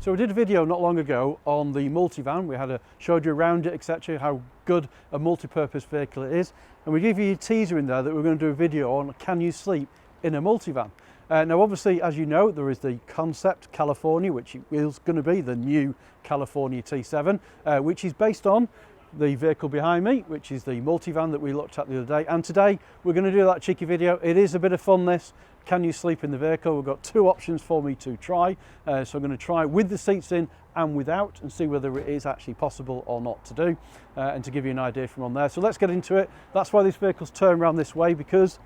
So we did a video not long ago on the Multivan. Showed you around it, etc., how good a multi-purpose vehicle it is, and we gave you a teaser in there that we're going to do a video on can you sleep in a multivan. Now obviously, as you know, there is the Concept California, which is going to be the new California T7, which is based on the vehicle behind me, which is the Multivan that we looked at the other day. And today we're going to do that cheeky video. It is a bit of fun, this. Can you sleep in the vehicle? We've got two options for me to try. So I'm going to try with the seats in and without and see whether it is actually possible or not to do, and to give you an idea from on there. So let's get into it. That's why this vehicle's turned around this way, because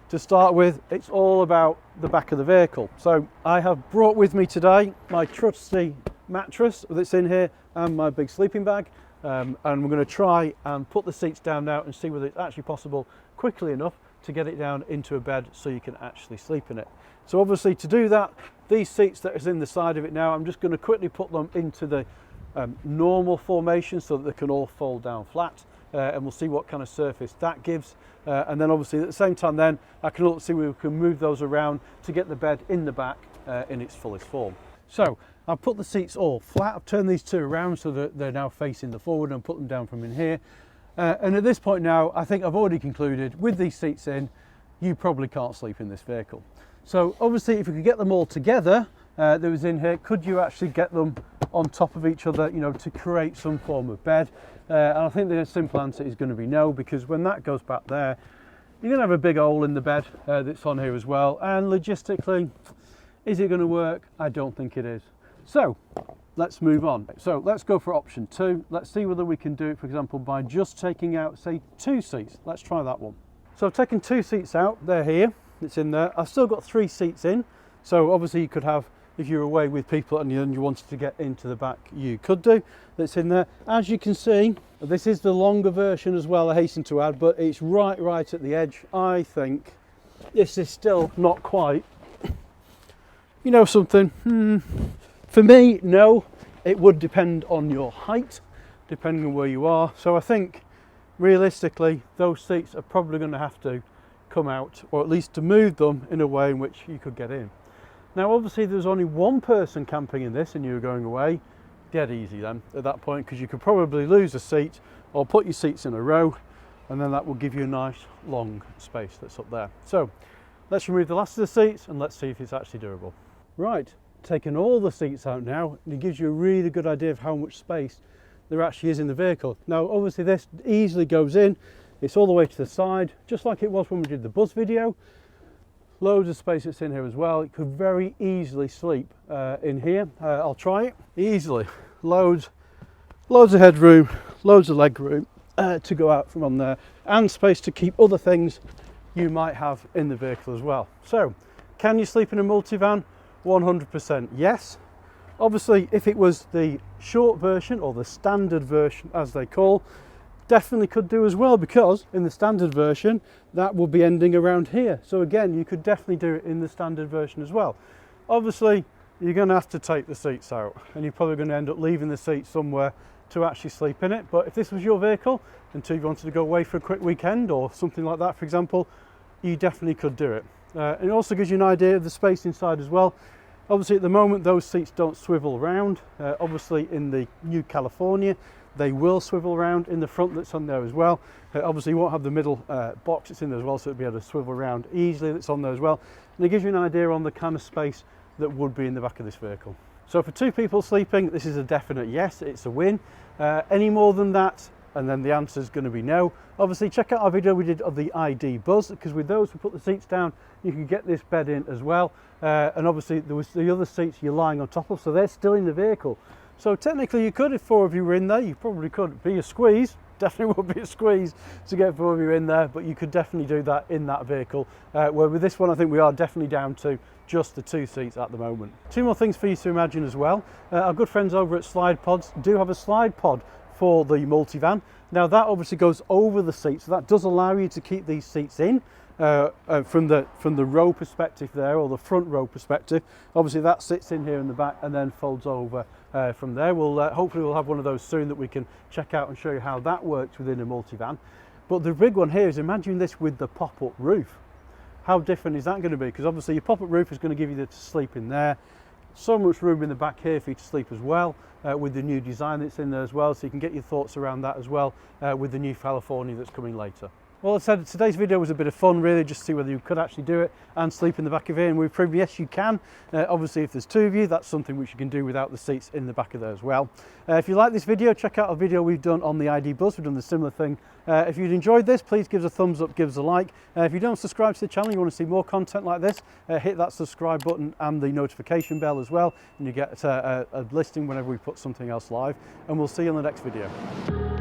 to start with, it's all about the back of the vehicle. So I have brought with me today my trusty mattress that's in here and my big sleeping bag. And we're going to try and put the seats down now and see whether it's actually possible quickly enough to get it down into a bed so you can actually sleep in it. So obviously, to do that, these seats that is in the side of it now, I'm just going to quickly put them into the normal formation so that they can all fold down flat, and we'll see what kind of surface that gives. And then obviously at the same time then, I can look to see where we can move those around to get the bed in the back in its fullest form. So I've put the seats all flat. I've turned these two around so that they're now facing the forward, and put them down from in here. And at this point now, I think I've already concluded with these seats in, you probably can't sleep in this vehicle. So obviously, if we could get them all together, that was in here, could you actually get them on top of each other, you know, to create some form of bed? And I think the simple answer is going to be no, because when that goes back there, you're going to have a big hole in the bed that's on here as well. And logistically, is it going to work? I don't think it is. So let's move on. So let's go for option two. Let's see whether we can do it, for example, by just taking out, say, two seats. Let's try that one. So I've taken two seats out. They're here. It's in there. I've still got three seats in. So obviously you could have, if you're away with people and you wanted to get into the back, you could do. That's in there. As you can see, this is the longer version as well, I hasten to add, but it's right at the edge. I think this is still not quite, you know something, for me, no. It would depend on your height, depending on where you are. So I think realistically, those seats are probably going to have to come out, or at least to move them in a way in which you could get in. Now obviously there's only one person camping in this and you were going away, dead easy then at that point, because you could probably lose a seat or put your seats in a row, and then that will give you a nice long space that's up there. So let's remove the last of the seats and let's see if it's actually doable. Right, taking all the seats out now, and it gives you a really good idea of how much space there actually is in the vehicle. Now obviously this easily goes in, it's all the way to the side, just like it was when we did the bus video. Loads of space that's in here as well. It could very easily sleep in here. I'll try it easily. Loads of headroom, loads of leg room to go out from on there, and space to keep other things you might have in the vehicle as well. So can you sleep in a multivan? 100% yes. Obviously, if it was the short version or the standard version as they call, definitely could do as well, because in the standard version that will be ending around here. So again, you could definitely do it in the standard version as well. Obviously you're going to have to take the seats out, and you're probably going to end up leaving the seat somewhere to actually sleep in it. But if this was your vehicle and you wanted to go away for a quick weekend or something like that, for example, you definitely could do it. It also gives you an idea of the space inside as well. Obviously at the moment those seats don't swivel around. Obviously in the new California they will swivel around in the front that's on there as well. Obviously you won't have the middle box that's in there as well, so it'll be able to swivel around easily, that's on there as well. And it gives you an idea on the kind of space that would be in the back of this vehicle. So for two people sleeping, this is a definite yes, it's a win. Any more than that, and then the answer is going to be no. Obviously check out our video we did of the ID Buzz, because with those we put the seats down, you can get this bed in as well. And obviously there was the other seats you're lying on top of, so they're still in the vehicle. So technically you could, if four of you were in there, you probably could be a squeeze, definitely would be a squeeze to get four of you in there, but you could definitely do that in that vehicle. Where with this one I think we are definitely down to just the two seats at the moment. Two more things for you to imagine as well. Our good friends over at Slide Pods do have a slide pod for the Multivan. Now that obviously goes over the seat, so that does allow you to keep these seats in from the row perspective there, or the front row perspective. Obviously that sits in here in the back and then folds over from there. Hopefully we'll have one of those soon that we can check out and show you how that works within a multivan. But the big one here is, imagine this with the pop-up roof. How different is that going to be? Because obviously your pop-up roof is going to give you the sleep in there. So much room in the back here for you to sleep as well, with the new design that's in there as well, so you can get your thoughts around that as well, with the new California that's coming later. Well, as I said, today's video was a bit of fun really, just to see whether you could actually do it and sleep in the back of here, and we've proved yes you can. Obviously if there's two of you, that's something which you can do without the seats in the back of there as well. If you like this video, check out a video we've done on the ID Buzz. We've done the similar thing. If you've enjoyed this, please give us a thumbs up, give us a like. If you don't subscribe to the channel, you want to see more content like this, hit that subscribe button and the notification bell as well, and you get a listing whenever we put something else live, and we'll see you on the next video.